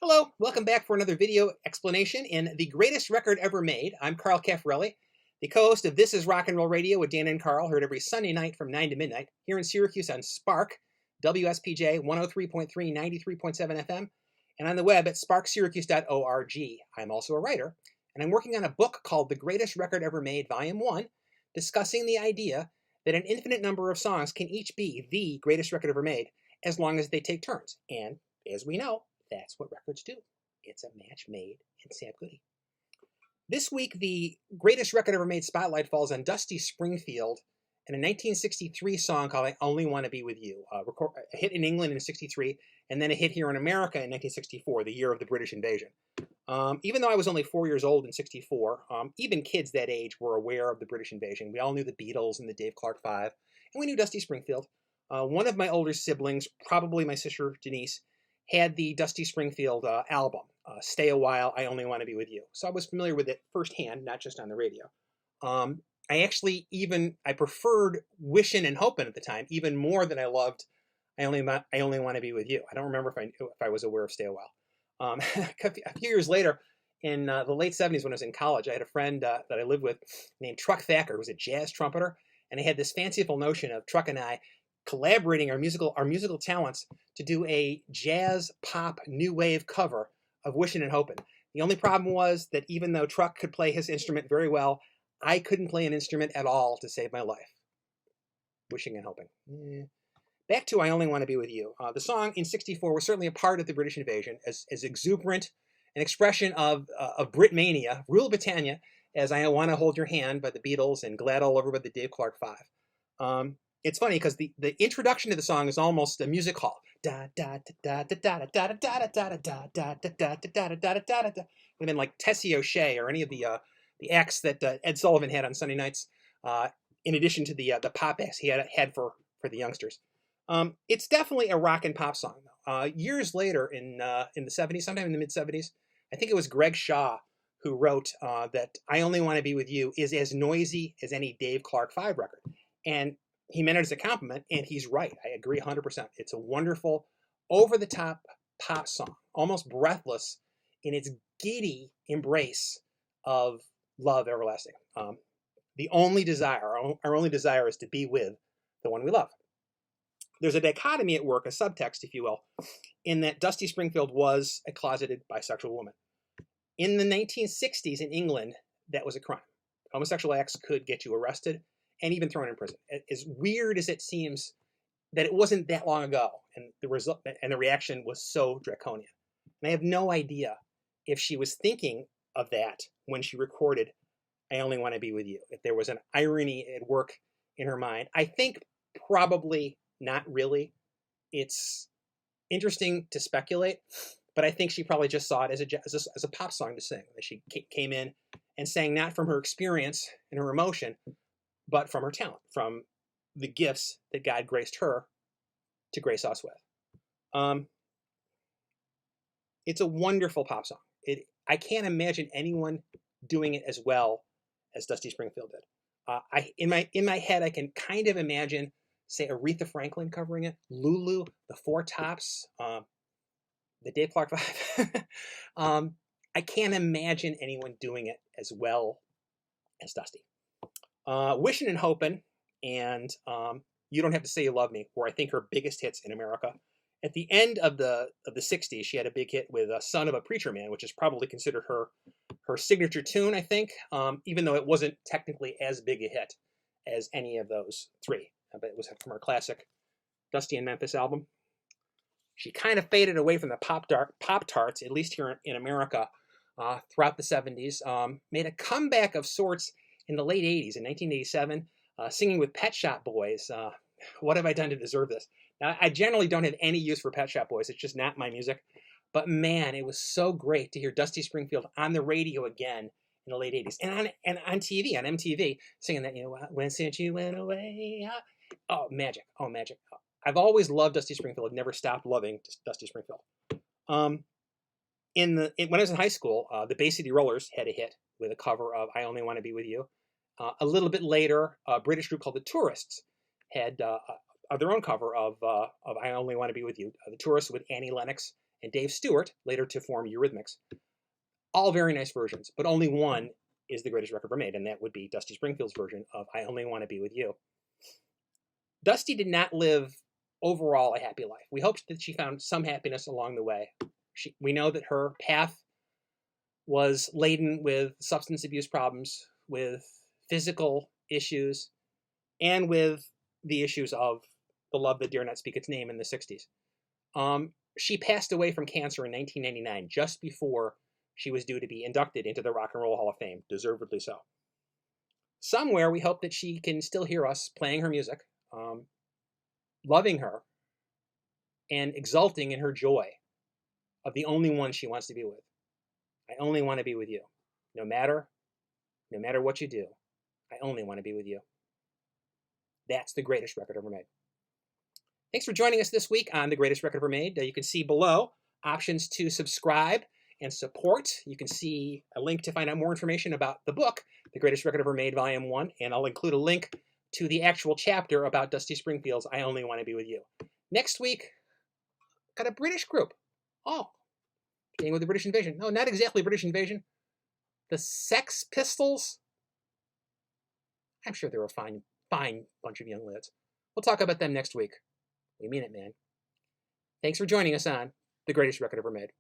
Hello, welcome back for another video explanation in The Greatest Record Ever Made. I'm Carl Caffarelli, the co-host of This is Rock and Roll Radio with Dan and Carl, heard every Sunday night from 9 to midnight here in Syracuse on Spark, WSPJ 103.3, 93.7 FM, and on the web at sparksyracuse.org. I'm also a writer, and I'm working on a book called The Greatest Record Ever Made, Volume 1, discussing the idea that an infinite number of songs can each be the greatest record ever made as long as they take turns. And as we know, that's what records do. It's a match made in Sam Goody. This week, the greatest record ever made spotlight falls on Dusty Springfield and a 1963 song called I Only Want to Be With You, a hit in England in 63, and then a hit here in America in 1964, the year of the British invasion. Even though I was only 4 years old in 64, even kids that age were aware of the British invasion. We all knew the Beatles and the Dave Clark Five, and we knew Dusty Springfield. One of my older siblings, probably my sister Denise, had the Dusty Springfield album, Stay a While, I Only Want to Be With You. So I was familiar with it firsthand, not just on the radio. I preferred Wishin' and Hopin' at the time, even more than I loved I Only Want to Be With You. I don't remember if I was aware of Stay a While. A few years later, in the late 70s when I was in college, I had a friend that I lived with named Truck Thacker, who was a jazz trumpeter, and I had this fanciful notion of Truck and I collaborating our musical talents to do a jazz pop new wave cover of Wishin' and Hopin'. The only problem was that even though Truck could play his instrument very well, I couldn't play an instrument at all to save my life. Wishing and hoping. Back to I Only Want to Be With You. The song in 64 was certainly a part of the British invasion, as exuberant an expression of Britmania, Rule Britannia, as I Want to Hold Your Hand by the Beatles and Glad All Over by the Dave Clark Five. It's funny because the introduction to the song is almost a music hall. Da da da da da da da da da da da da da da da da da da da. Would have been like Tessie O'Shea or any of the acts that Ed Sullivan had on Sunday nights. In addition to the pop acts he had for the youngsters. It's definitely a rock and pop song. Years later, in the 70s, sometime in the mid 70s, I think it was Greg Shaw who wrote that I Only Want to Be With You is as noisy as any Dave Clark Five record, and he meant it as a compliment, and he's right. I agree 100%. It's a wonderful, over-the-top pop song, almost breathless in its giddy embrace of love everlasting. The only desire, our only desire, is to be with the one we love. There's a dichotomy at work, a subtext, if you will, in that Dusty Springfield was a closeted bisexual woman. In the 1960s in England, that was a crime. Homosexual acts could get you arrested and even thrown in prison. As weird as it seems that it wasn't that long ago, and the reaction was so draconian. And I have no idea if she was thinking of that when she recorded I Only Want to Be With You, if there was an irony at work in her mind. I think probably not really. It's interesting to speculate, but I think she probably just saw it as a pop song to sing. That she came in and sang not from her experience and her emotion, but from her talent, from the gifts that God graced her to grace us with. It's a wonderful pop song. I can't imagine anyone doing it as well as Dusty Springfield did. In my head, I can kind of imagine, say, Aretha Franklin covering it, Lulu, the Four Tops, the Dave Clark Five. I can't imagine anyone doing it as well as Dusty. Wishin' and Hopin' and You Don't Have to Say You Love Me were, I think, her biggest hits in America. At the end of the 60s, she had a big hit with Son of a Preacher Man, which is probably considered her signature tune, I think, even though it wasn't technically as big a hit as any of those three. But it was from her classic Dusty and Memphis album. She kind of faded away from the Pop-Tarts, at least here in America, throughout the 70s. Made a comeback of sorts in the late 80s, in 1987, singing with Pet Shop Boys. What have I done to deserve this? Now, I generally don't have any use for Pet Shop Boys. It's just not my music. But man, it was so great to hear Dusty Springfield on the radio again in the late 80s. And on TV, on MTV, singing that, when since you went away. Oh, magic. Oh, magic. I've always loved Dusty Springfield. I've never stopped loving Dusty Springfield. When I was in high school, the Bay City Rollers had a hit with a cover of I Only Want to Be With You. A little bit later, a British group called the Tourists had their own cover of I Only Want to Be With You. The Tourists with Annie Lennox and Dave Stewart, later to form Eurythmics. All very nice versions, but only one is the greatest record ever made, and that would be Dusty Springfield's version of I Only Want to Be With You. Dusty did not live overall a happy life. We hope that she found some happiness along the way. We know that her path was laden with substance abuse problems, with physical issues, and with the issues of the love that dare not speak its name in the 60s. She passed away from cancer in 1999, just before she was due to be inducted into the Rock and Roll Hall of Fame, deservedly so. Somewhere, we hope that she can still hear us playing her music, loving her, and exulting in her joy of the only one she wants to be with. I only want to be with you. No matter what you do, I only want to be with you. That's the greatest record ever made. Thanks for joining us this week on The Greatest Record Ever Made. You can see below options to subscribe and support. You can see a link to find out more information about the book, The Greatest Record Ever Made, Volume 1, and I'll include a link to the actual chapter about Dusty Springfield's I Only Want to Be With You. Next week, got a British group. Oh, staying with the British Invasion. No, not exactly British Invasion. The Sex Pistols. I'm sure they're a fine bunch of young lads. We'll talk about them next week. We mean it, man. Thanks for joining us on The Greatest Record Ever Made.